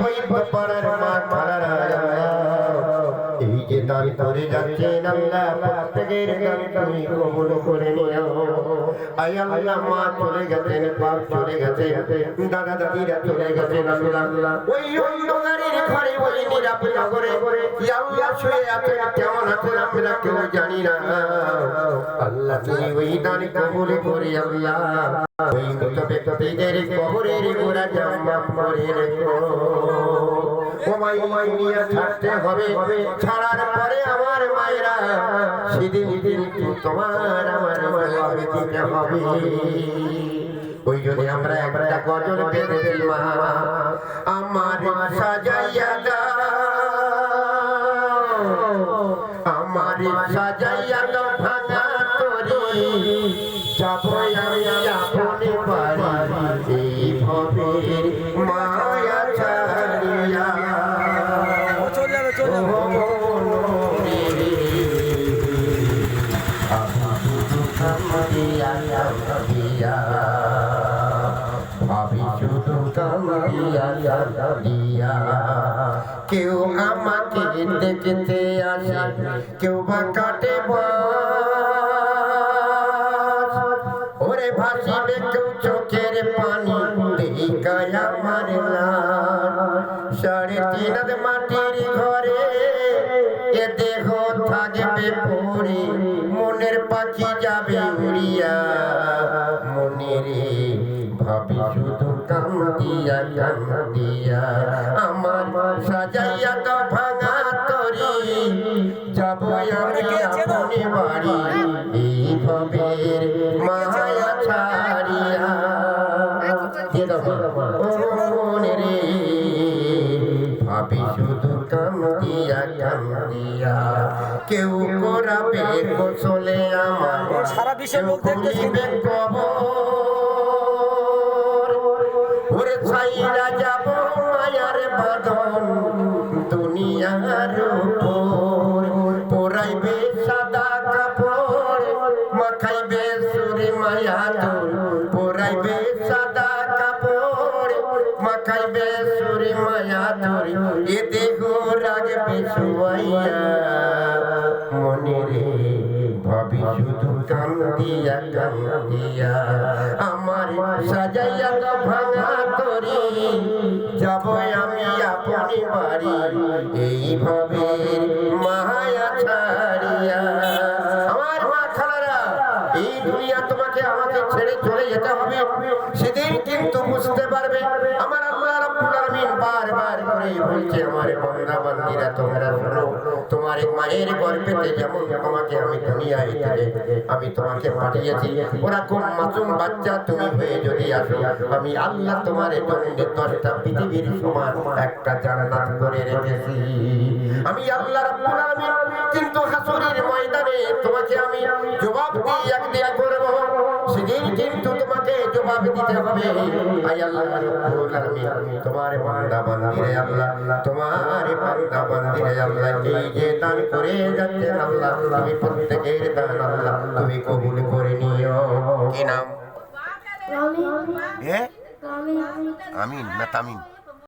বৈদ্য পাড়ার মা খালারা এই যে দান করে যাচ্ছেন আল্লাহ প্রত্যেকের দান তুমি কবুল করে নিও। আয় আল্লাহ মা চলে গেছেন, বাপ চলে গেছে, দাদা দাদিরা চলে গেছেন আল্লাহ ওই অন্ধকারের ঘরে ওই নিরাপদ করে আল্লাহ শুয়ে আছেন, কেমন আছেন আমরা কেউ জানি না। আল্লাহ তুমি ওই দান কবুল করে আল্লাহ ওই মৃত ব্যক্তিদের কবরের গোড়া জাম্মা করে রেখো। ওমাই নিয়ে ছাড়তে হবে, ছাড়ার পরে আমার মায়েরা সেদিন কিন্তু তোমার আমার মায়ের দিতে হবে। ওই যদি আমরা একটা গজল পেতেছি মা আমার সাজাইয়া দাও, আমার সাজাইয়া দাও ভাঙা তরি যাবো আমি আপনি বাড়ি এই ভবের মায়া ছাড়িয়া। কেউ আমাকে দেখতে আসে, কেউ বা কাটে ওরে ভাসিবে কেউ চোখের পানি দেখায় আমার লাল। 3.5 হাত মাটির ঘরে এ দেহ থাকবে পড়ে, মনের পাখি যাবে উড়িয়া। মনের ভাবি শুধু কান্দিয়া কান্দিয়া আমার সাজাইয়া তো ভাঙা তরি যাবো আমি আপনি বাড়ি এই ভবের মায়া ছাড়িয়া। মনের ভাবি শুধু কান্দিয়া কান্দিয়া কেউ করাবে গোসলে আমার সারা বিশ্বের লোক দেখবে কবর। ওরে ছাইরা যাব মায়ার বাঁধন দুনিয়ার উপর, পরাইবে সাদা কাপড় মাখাইবে সুরে মায়া তোর, পরাইবে সাদা কাপড় মাখাইবে সুরে মায়া তোর, এ দেহ রাখবে শুয়াইয়া। মনে রে ভাবি শুধু কান্দিয়া কান্দিয়া আমার সাজাইয়া তো ভাঙা তরি যাবো আমি আপনি বাড়ি এই ভবের মায়া ছাড়িয়া। আমার মা খালারা এই দুনিয়া তোমাকে আমাকে ছেড়ে চলে যেতে হবে, সেদিন কিন্তু বুঝতে পারবে। আমার আল্লাহ রাব্বুল আলামিন বারবার করে বলছে আমার বান্দা বান্দীরা তোমরা শোনো, তোমার মায়ের গর্ভেতে যেমন তোমাকে আমি দুনিয়ায় থেকে আমি তোমাকে পাঠিয়েছি, ওরকম মাসুম বাচ্চা তুমি হয়ে যদি আসো আমি আল্লাহ তোমার জন্য 10টা পৃথিবীর সমান একটা জান্নাত করে রেখেছি। আমি আল্লাহ রাব্বুল আলামিন কিন্তু হাসরের ময়দানে তোমাকে আমি জবাব দিয়ে একদিয়া করব, সেদিন কিন্তু তোমাকে জবাব দিতে হবে। আয় আল্লাহ রাব্বুল আলামিন তোমার বান্দা বান্দীরে আল্লাহ, তোমার বান্দা বান্দীরে আল্লাহ এই যে দান করে যাচ্ছেন আল্লাহ তুমি প্রত্যেকের দান আল্লাহ তুমি কবুল করে নিও। কি নাম? আমিন না তামিম?